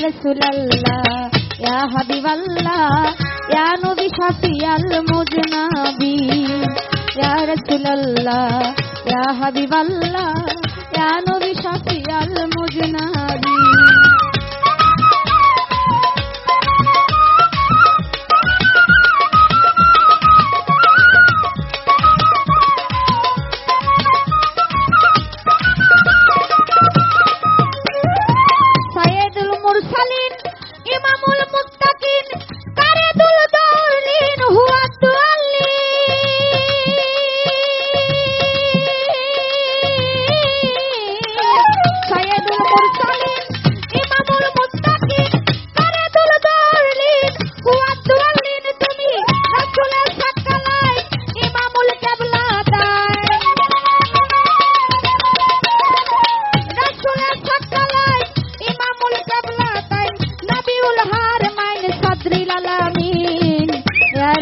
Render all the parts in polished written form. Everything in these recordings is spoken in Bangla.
রাসূলুল্লাহ ইয়া হাবিবাল্লাহ ইয়া নবী শাফিয়াল মুজনাবি ইয়া রাসূলুল্লাহ ইয়া হাবিবাল্লাহ ইয়া নবী শাফিয়াল মুজনাবি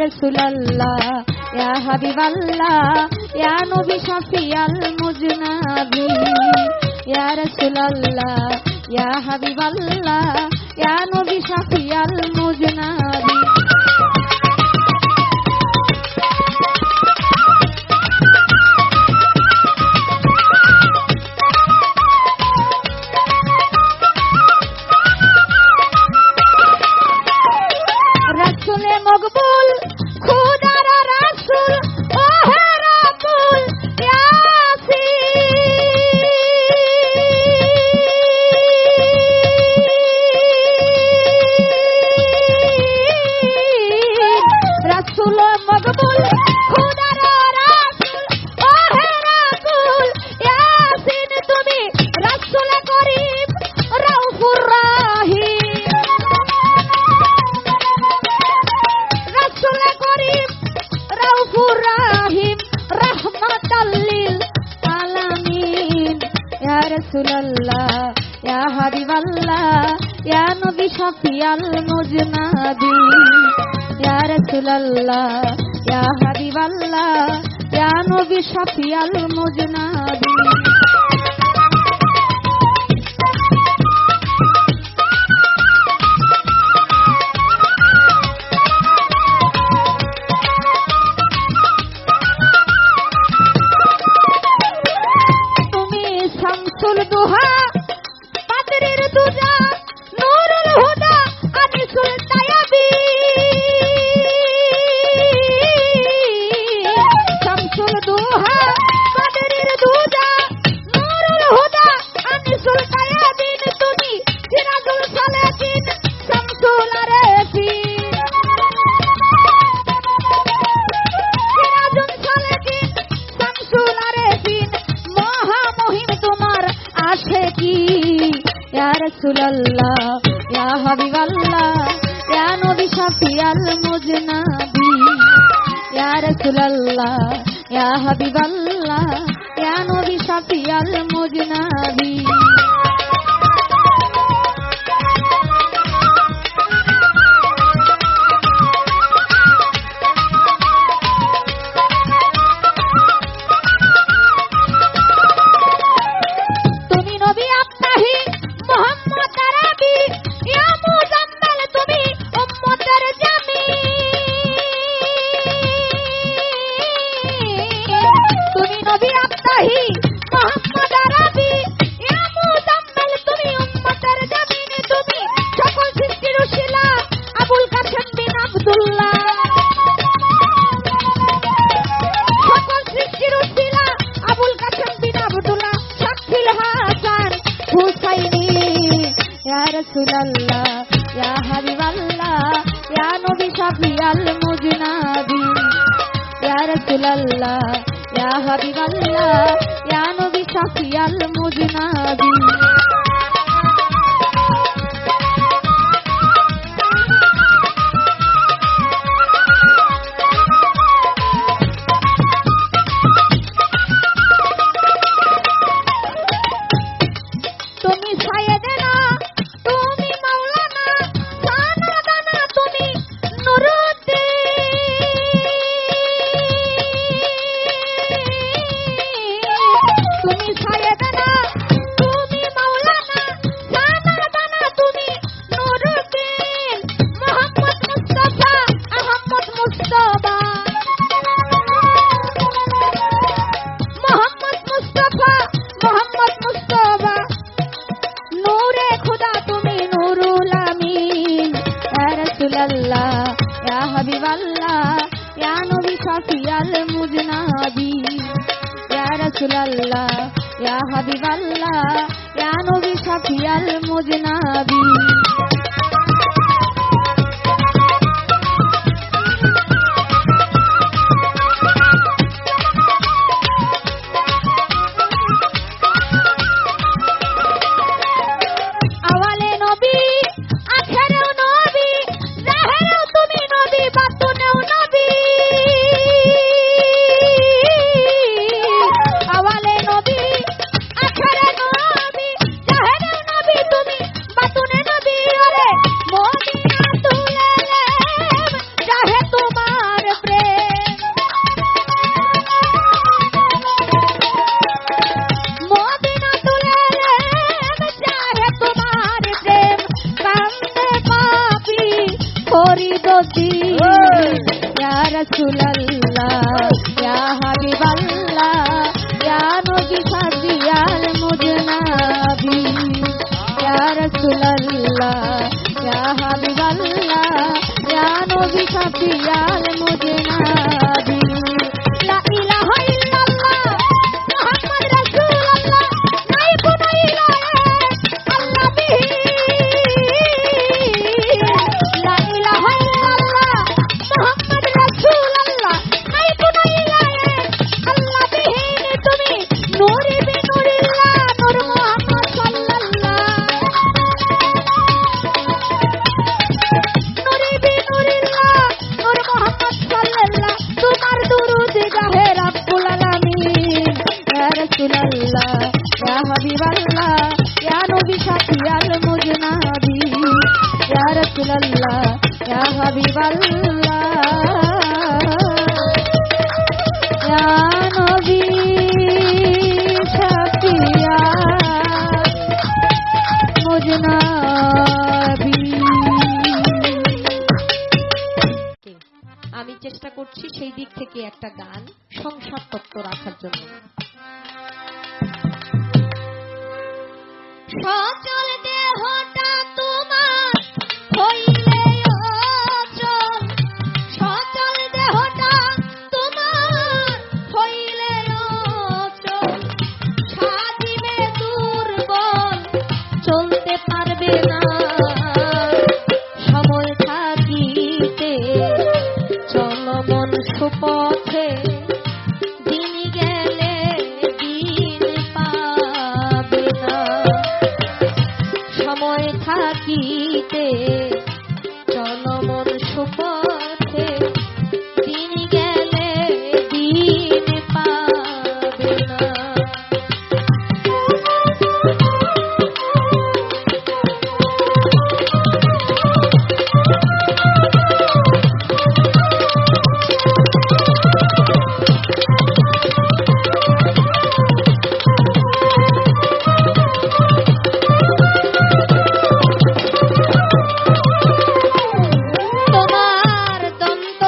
রাসূলুল্লাহ ইয়া হাবিবাল্লাহ ইয়া নবী শাফিয়াল মুজনাবি ইয়া রাসূলুল্লাহ ইয়া হাবিবাল্লাহ ইয়া নবী শাফিয়াল মুজনাবি রাসূলে মকবুল খুদার রাসূল ও হে রাসূল ইয়াসিন রাসূল মকবুল খুদার রাসূল ও হে রাসূল ইয়াসিন তুমি রাসূল করিম রাউফুর রাহিম রাউফুর রাহিম রাহমাতাল লিল আলামিন ইয়া রাসূলুল্লাহ ইয়া হাবিবাল্লাহ ইয়া নবী শাফিয়াল মুজনাবি ইয়া রাসূলুল্লাহ ইয়া হাবিবাল্লাহ ইয়া নবী শাফিয়াল মুজনাবি দুহা পাতরের দুজা নূরুল হুদা আনিসুল তায়াবি শামসুল দুহা পাতরের দুজা নূরুল হুদা আনিসুল তায়াবিন তুমি সিরাজুল সালেকিন শামসুল আরেফিন সিরাজুল সালেকিন শামসুল আরেফিন মহামহিম তোমার আশিকি ইয়া রাসূলুল্লাহ ইয়া হাবিবাল্লাহ ইয়া নবী শাফিয়াল মুজনাবি ইয়া রাসূলুল্লাহ ইয়া হাবিবাল্লাহ ইয়া নবী শাফিয়াল মুজনাবি রাসূলুল্লাহ ইয়া হাবিবাল্লাহ ইয়া নবী শাফিয়াল মুজনাবি ইয়া রাসূলুল্লাহ ইয়া হাবিবাল্লাহ ইয়া নবী শাফিয়াল মুজনাবি তুমি সাইয়েদনা তুমি মাওলানা সানাদানা তুমি নুরুদ্দিন তুমি সাইয়েদনা তুমি মাওলানা হাবিবাল্লাহ ইয়া নবী শাফিয়াল মুজনাবি ইয়া রাসূলুল্লাহ ইয়া হাবিবাল্লাহ ইয়া নবী শাফিয়াল মুজনাবি Ya Rasulallah, Ya Habiballah, Ya Nabi Shafiyal Mujnabi. Ya Rasulallah, Ya Habiballah, Ya Nabi Shafiyal Mujnabi. La ilaha illallah, Muhammad Rasulullah, nahi kono ilaha Allah bihi. La ilaha illallah, Muhammad Rasulullah, nahi kono ilaha Allah bihi. Tumi nuri bi nurillah, nur Muhammad sallallah. Nuri bi nurillah, nur Muhammad sallallah. Tumar durud gahe Rabbul Alamin. Ya Rasulallah, Ya Habiballah, Ya Nabi Shafiyal Mujnabi. Ya Rasulallah, Ya Habiballah, Ya Nabi Shafiyal Mujnabi. আমি চেষ্টা করছি সেই দিক থেকে একটা গান সংসার তত্ত্ব রাখার জন্য। সচল দেহটা তোমার হইলে অচল, সচল দেহটা তোমার হইলে অচল, সাজিবে দুর্বল চলতে পারবে না, সময় থাকিতে চলমন সুপথে, দিন গেলে দিন পাবে না, সময় থাকিতে চলমন সুপথে, দিন গেলে দিন পাবে না। তোমার দ্বন্দ্ব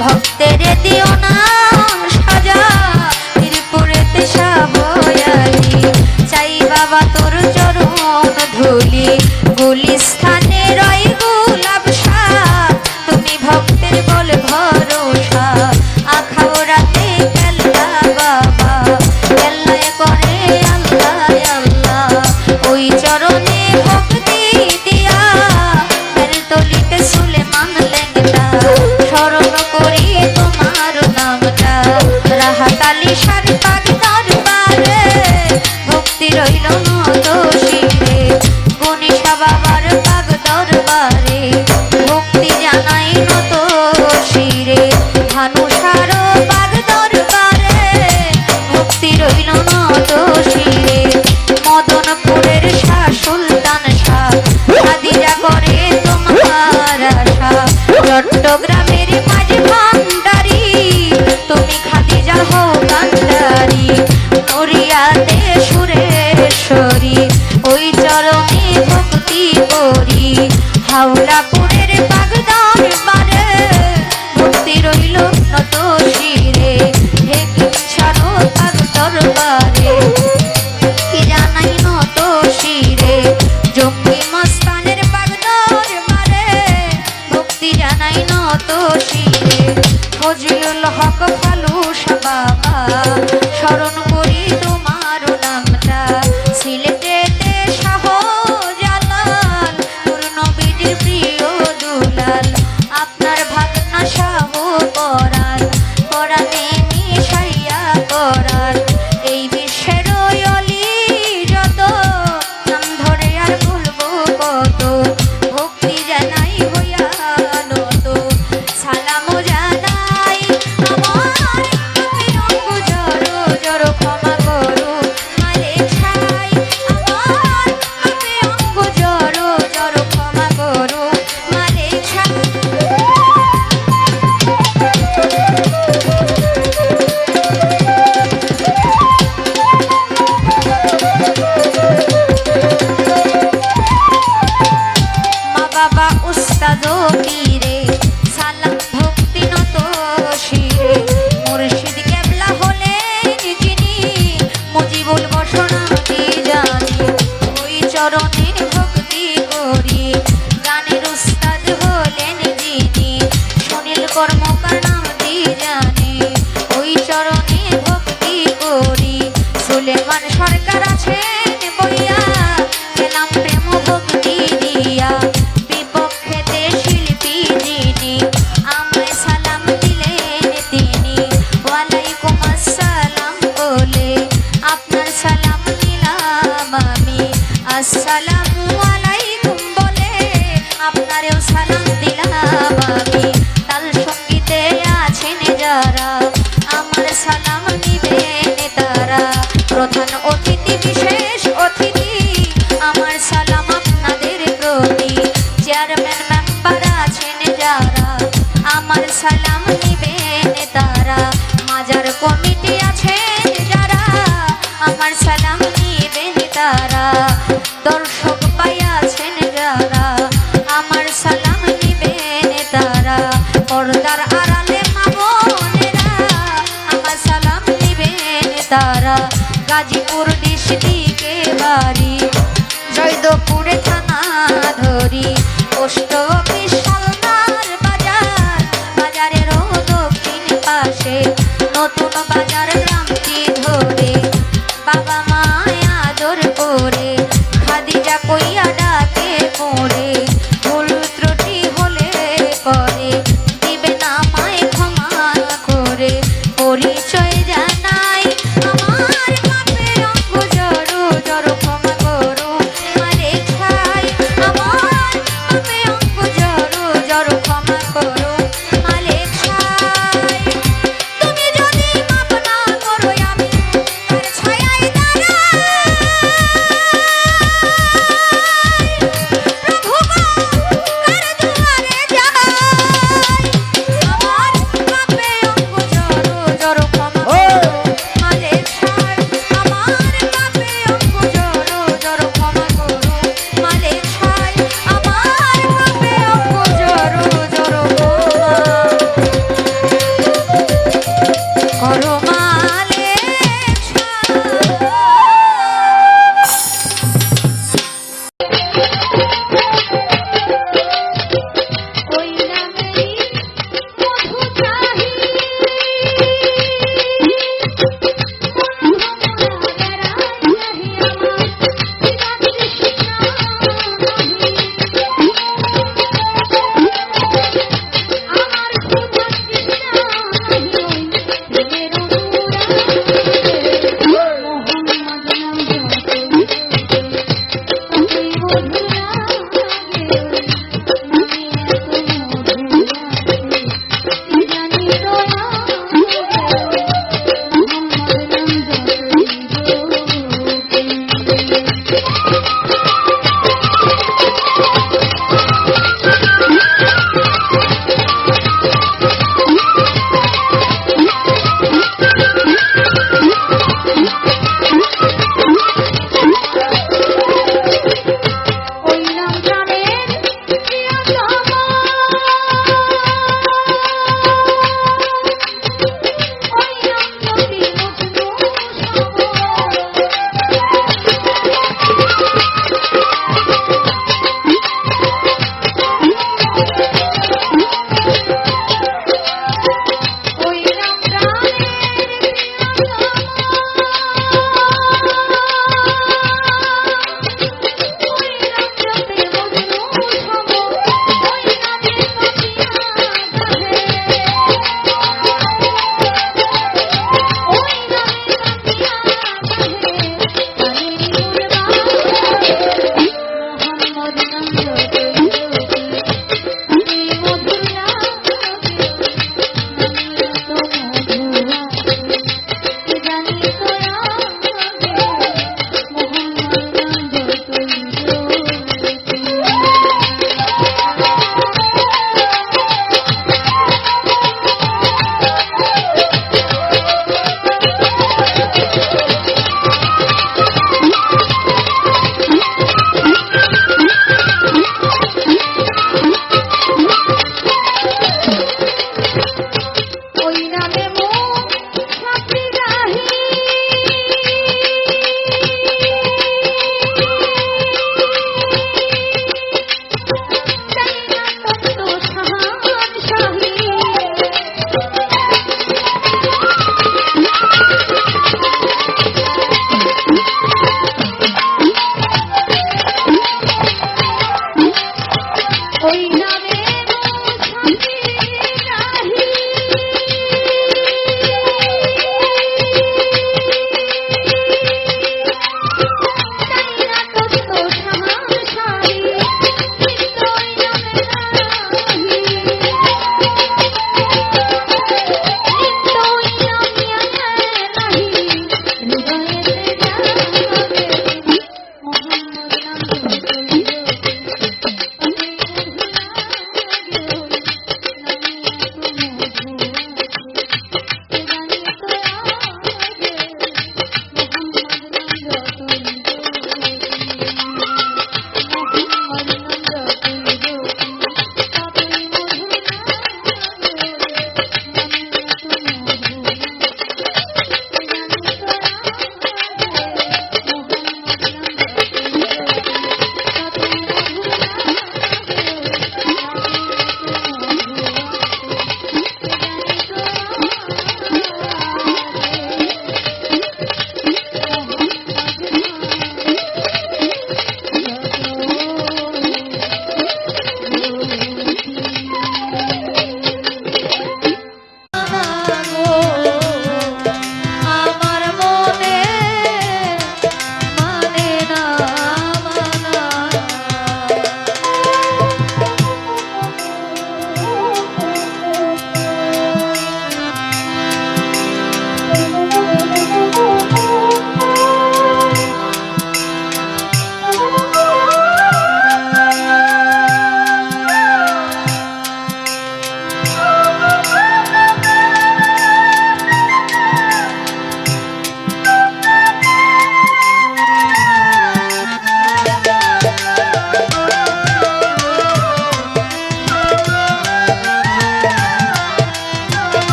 ভক্তেরে দিও না সাজা মিরপুরেতে সাবয়ালি চাই বাবা তোর চরণ ধুলি গুলিস্থানে রয় গোলাপ শাহ তুমি ভক্তের বল ভরসা আখাও রাতে কেল্লা বাবা কেল্লায় করে আল্লাহ আল্লাহ ওই চরণে ভক্তি দিয়া বেলতলিতে সুলেমান লেঙ্গা স্মরণ করি তোমার নামটা রাহাতালি সার পাক দরবারে ভক্তি রইল নত শিরে গণেশা বাবার পাক দরবারে ভক্তি জানাই নত শিরে ভানুষার পাক দরবারে ভক্তি রইল নত শিরে মদনপুরের শাহ সুলতান শাহ খাদিজা করে তোমার আশা চট্টগ্রামের মাঝে ভান্ডারি তুমি খাদিজা হও কান্ডারি নড়িয়াতে সুরেশ্বরী ওই চরণে ভক্তি করি হাওলাপুরের পাক দরবারে ভক্তি রইল নত শিরে হে কিচ্ছারো পাক দরবারে কি জানাই নত শিরে জঙ্গি মস্তানের পাক দরবারে ভক্তি জানাই নত শিরে ফজলুল হক ফালুসা বাবা স্মরণ করি তোমার নামটা সিলেটেতে শাহজালাল তোর নবীজির প্রিয় দুলাল আপনার ভাগনা শাহ পরাণ পরাণে মিশাইয়া করার এই বিশ্বের অলি যত নাম ধরে আর বলবো কত ভক্তি জানাই হইয়া নত সালাম জানাই আমার অঙ্গ জড়ো জড়ো ক্ষমা করো মালিক ছাই আমার অঙ্গ জড়ো জড়ো ক্ষমা করো মালিক ছাই মা বাবা উস্তাদ পীরে সালাম ভক্তি নত শিরে মুর্শিদ কেবলা হলেন যিনি মুজিবুল বসনাটি জানি ওই চরণে ভক্তি করি গানের উস্তাদ হলেন যিনি সুনীল কর্মকার নামটি জানি ওই চরণে ভক্তি করি সুলেমান সরকার আছেন বইয়া গেলাম প্রেম ভক্তি দিয়া বিপক্ষেতে শিল্পী যিনি আমায় সালাম দিলেন তিনি ওয়ালাইকুম আসসালাম বলে আপনার সালাম নিলাম আমি আসসালামু আলাইকুম বলে আপনারেও সালাম দিলাম আমি তাল সঙ্গীতে আছেন যারা আমার সালাম নিবেন তারা প্রধান অতিথি বিশেষ অতিথি আমার সালাম আপনাদের প্রতি চেয়ারম্যান মেম্বার আছেন যারা আমার সালাম নিবেন তারা মাজার কমিটি আছেন যারা আমার সালাম নিবেন তারা দর্শক পাই আছেন যারা আমার সালাম নিবেন তারা পর্দার আড়ালে মা বোনেরা আমার সালাম নিবেন তারা গাজীপুর ডিস্ট্রিক্টে বাড়ি জয়দেবপুরে থানা ধরি পোস্ট অফিস সালনার বাজার বাজারেরও দক্ষিণ পাশে নতুন বাজার গ্রামটি ধরে বাবা মায় আদর করে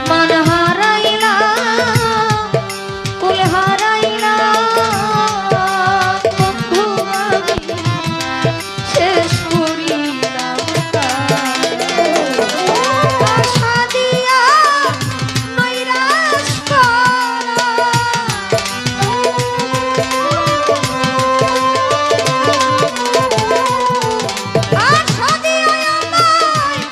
মন হারাইলা কুল হারাইলা বন্ধু আমি শেষ করিলাম আশা দিয়া নৈরাশ করা আশা দিয়া আমায়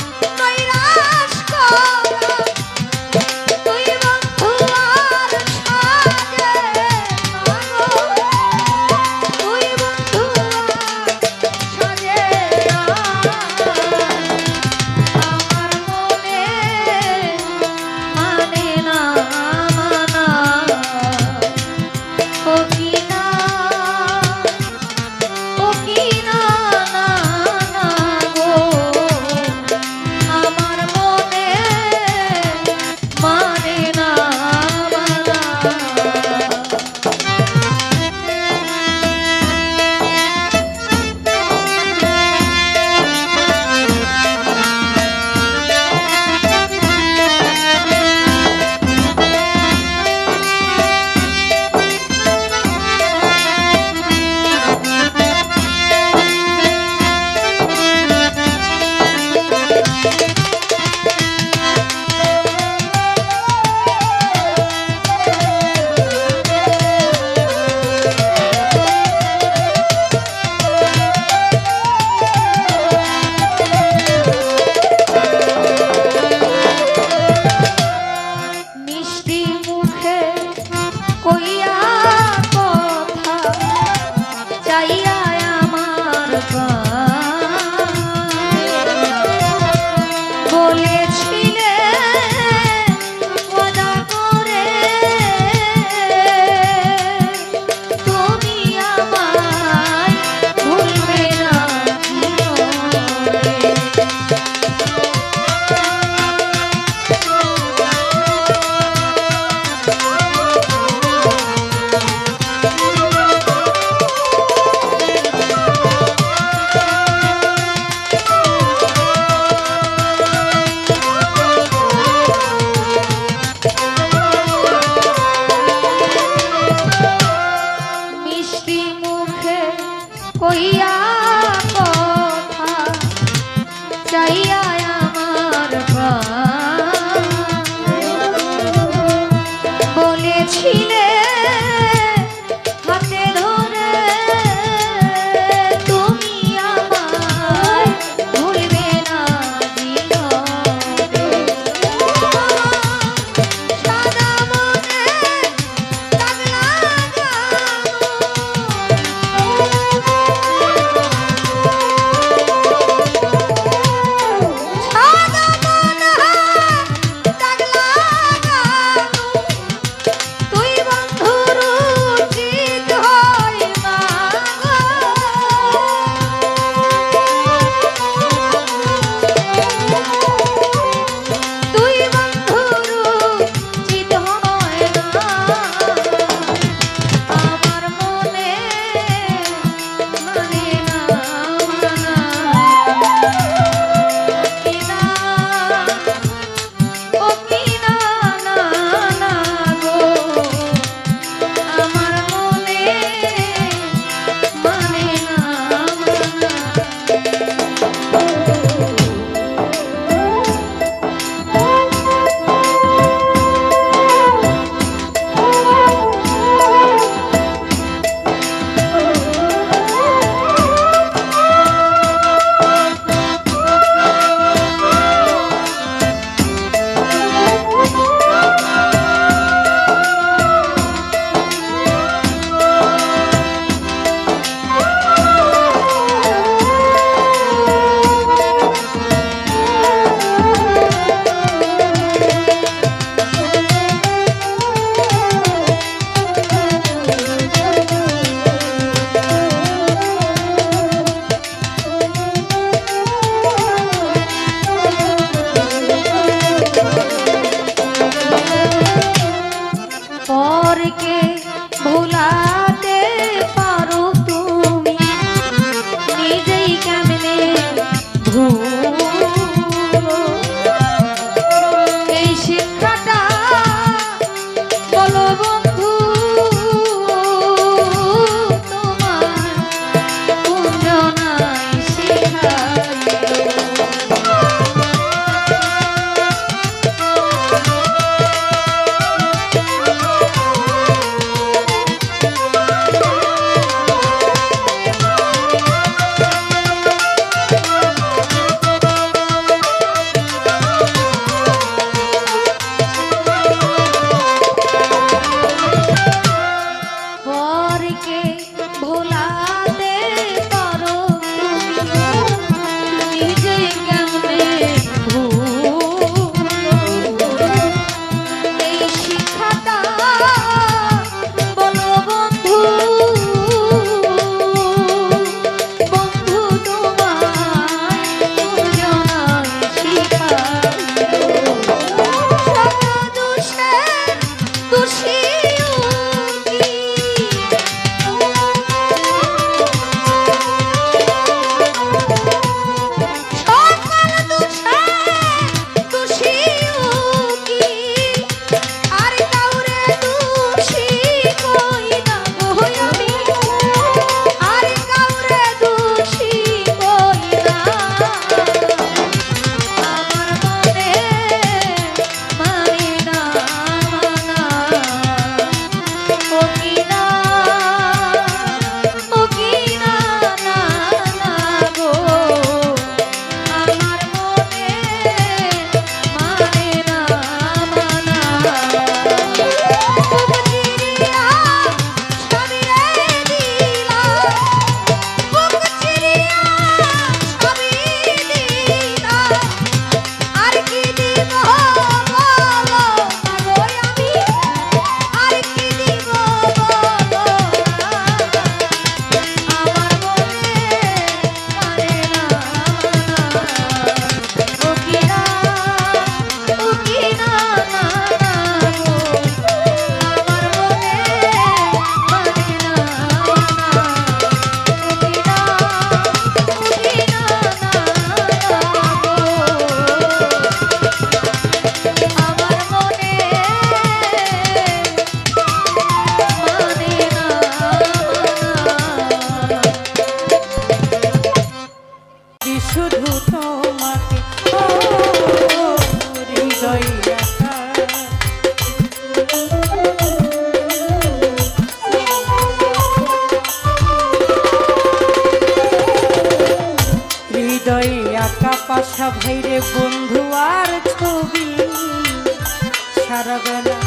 সারা বেলা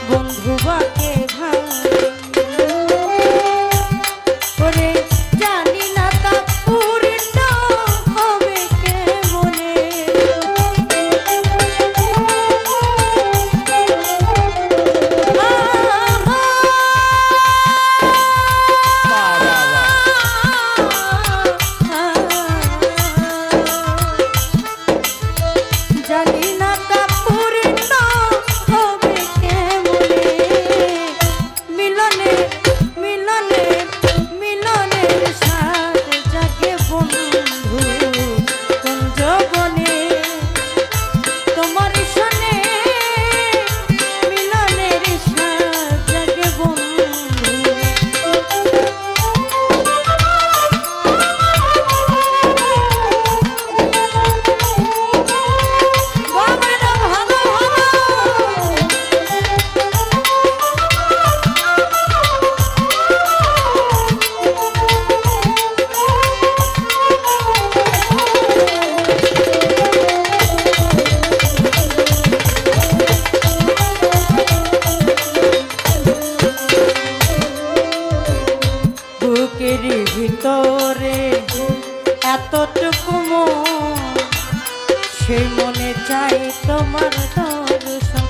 বন্ধু বাকে ভারে জানি না তা পূর্ণ হবে কেমনে জানি না তা পূর্ণ হবে কেমনে মিলনে মিলনে মিলনের সাথ জাগে বন্ধু কুঞ্জবনে তোমার সনে মিলনের সাথ জাগে বন্ধু বুকের ভিতরে এতটুকু মন সেই মনে চাই তোমার দর্শন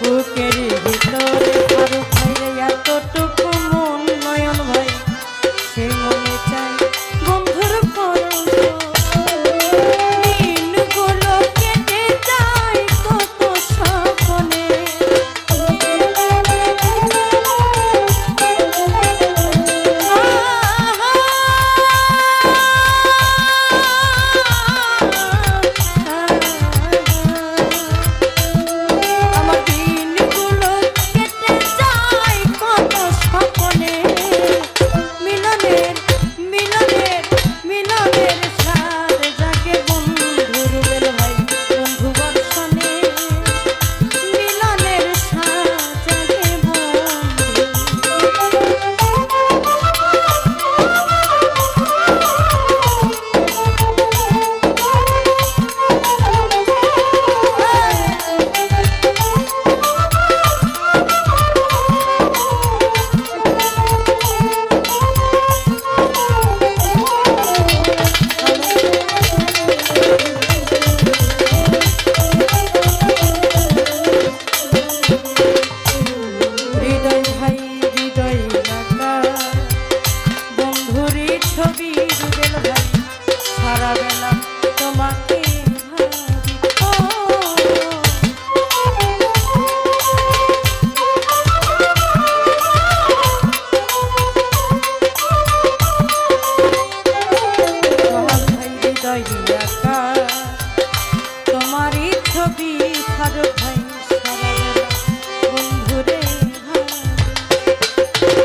বুকের ভিতরে আরো ভাইরে এতটুকু মন নয়ন ভাই সেই মনে চাই বন্ধুর দিনগুলো কেটে যায় কত স্বপ্নে আমার দিনগুলো কেটে যায় কত স্বপ্নে মিলনের মিলনের মিলনের সাথ জাগে বন্ধুর বেল ভাই বন্ধু বর্ষণে মিলনের সাথ জাগে হৃদয় ভাই হৃদয় রাখা বন্ধুরি ছবি বেল ভাই সারা বেলা তোমাকে হৃদয় রাখা তোমারই ছবি ফারুক ভাই সারা বেলা বন্ধুরে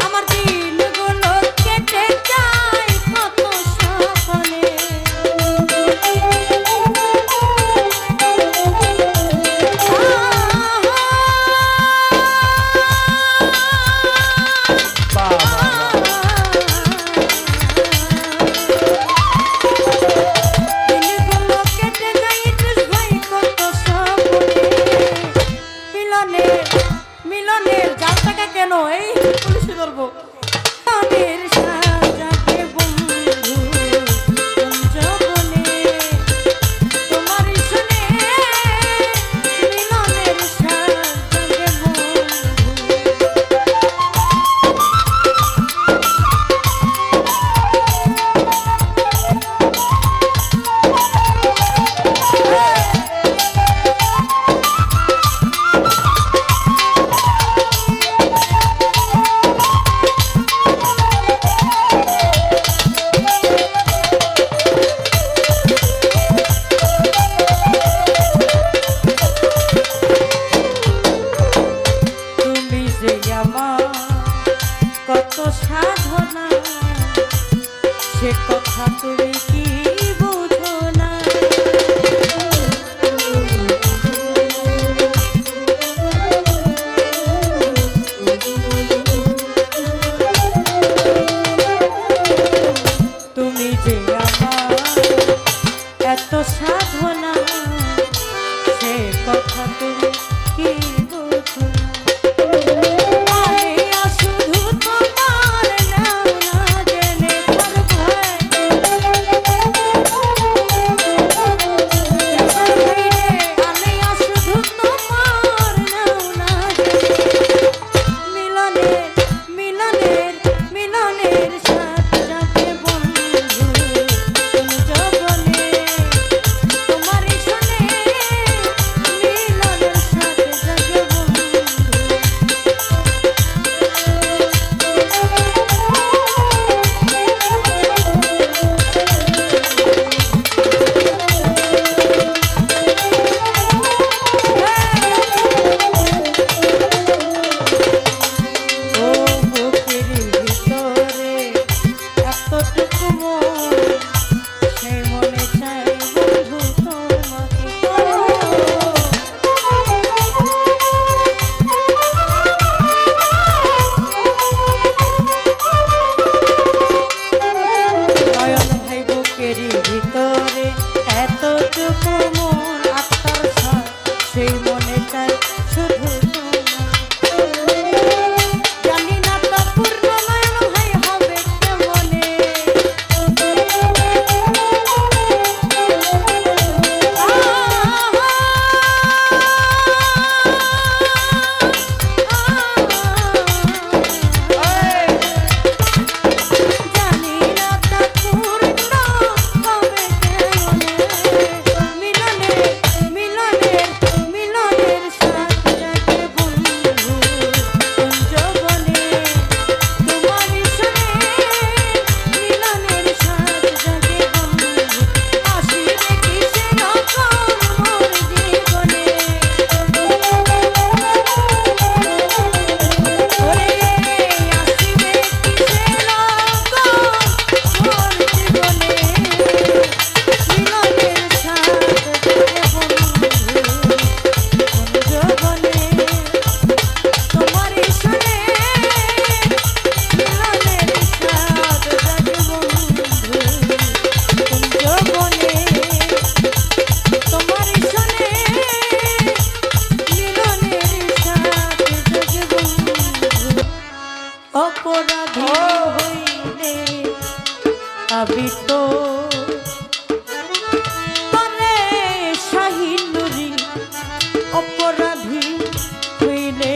আমার দিনগুলো কেটে যায় কত স্বপ্নে দিনগুলো কেটে যায় ভাই কত স্বপ্নে মিলনের মিলনের জাল টাকা কেন এই পুলিশে ধরবো মিলনের সাথ জাগে বন্ধু কুঞ্জবনে তোমার সনে মিলনের সাথ জাগে বন্ধু তুমি যে আমার কত সাধনা সে কথা তুমি কি বুঝো না অপরাধী হইলে আমি তো পরে শাহিনুরি অপরাধী হইলে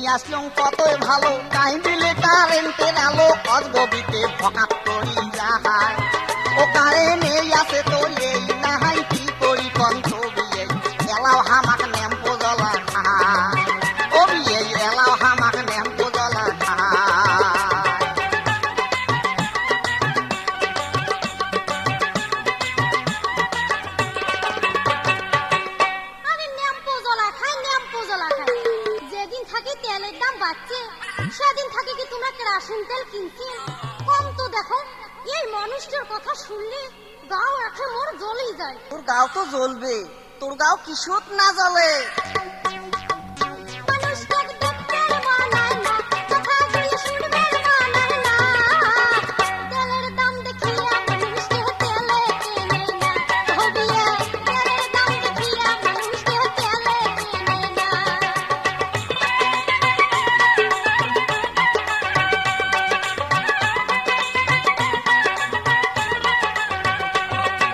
নিয়ে আসলাম কতই ভালো টাইম দিলে কারেন্টের আলো অজগবিতে ভকাত করি যাহাই ও কারেন্ট এই আছে তো এই নাহাই কি করি কন্ত বিয়ে এলাও হামাক নেম্পো জ্বলা খায় ও বিয়ে এলাও হামাক নেম্পো জ্বলা খায় আরে ন্যাম্পো জ্বলা খায় ন্যাম্পো জ্বলা খায় যেদিন থাকি তেলের দাম বাড়ছে সেদিন থাকি কি তোমরা কেরাসিন তেল কিনছে কম তো দেখো এই মানুষটার কথা শুনলে গাও একে মোর জ্বলেই যায় তোর গাও তো জ্বলবে তোর গাও কিশোর না জ্বলে মানুষটাকে দেখতে মানায় না কথা দিয়ে শুনবে মানায় না তেলের দাম দেখিয়া মানুষকে তেলে কেনে না হবিয়া তেলের দাম দেখিয়া মানুষকে তেলে কেনে না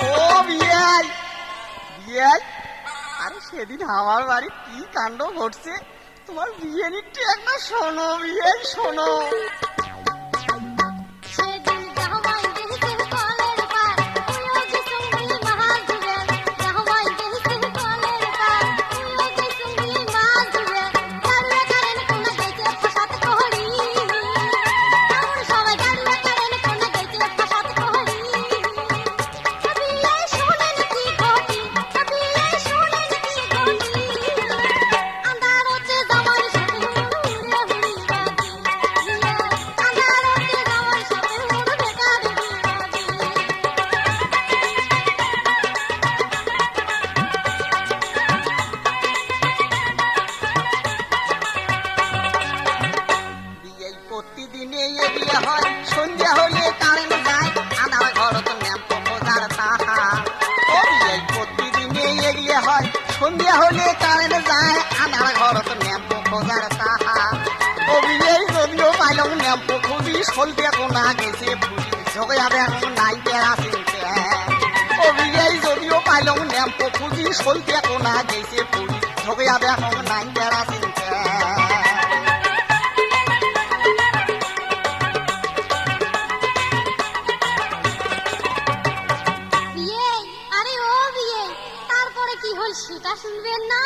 ও বিয়াই বিয়াই আরে সেদিন আমার বাড়ি কি কাণ্ড ঘটছে তোমার বিয়ের একটু একটা শোনো বিয়াই শোনো সেদিন জামাই দেখতে কলের পার ওই যে সঙ্গী মাছ ধরে জামাই দেখতে কলের পার ওই যে সঙ্গী মাছ ধরে গাড়ুয়া কারেন কোনা গেছে ফাসাত কহরি আমরা সবাই গাড়ুয়া কারেন কোনা গেছে ফাসাত কহরি কবিলে শুনেন কি ঘটি কবিলে শুনেন কি ঘটি আন্ধারতে জামাই সাথে উড়ে উড়ি বাজি আন্ধারতে জামাই সাথে উড়ে বেকার বিয়েই প্রতিদিনে এ বিয়ে হয় সন্ধ্যা হলে কারেন্ট যায় আধার ঘর তো ন্যাম্প বোঝার তাহা ও বিয়েই প্রতিদিনে এ বিয়ে হয় সন্ধ্যা হলে কারেন্ট যায় আধার ঘর তো ন্যাম্প বোঝার তাহা ও বিয়েই যদিও পাইলাম ন্যাম্প খুবই সলতে কোনা গেছে ফুলি ঝোঁকে যাবে এখন নাই কেরাসিন ও বিয়েই যদিও পাইলাম ন্যাম্প খুবই সলতে কোনা গেছে ফুলি ঝোঁকে যাবে এখন নাই কেরাসিন বিয়ে আরে ও বিয়ে তারপরে কি হল সেটা শুনবেন না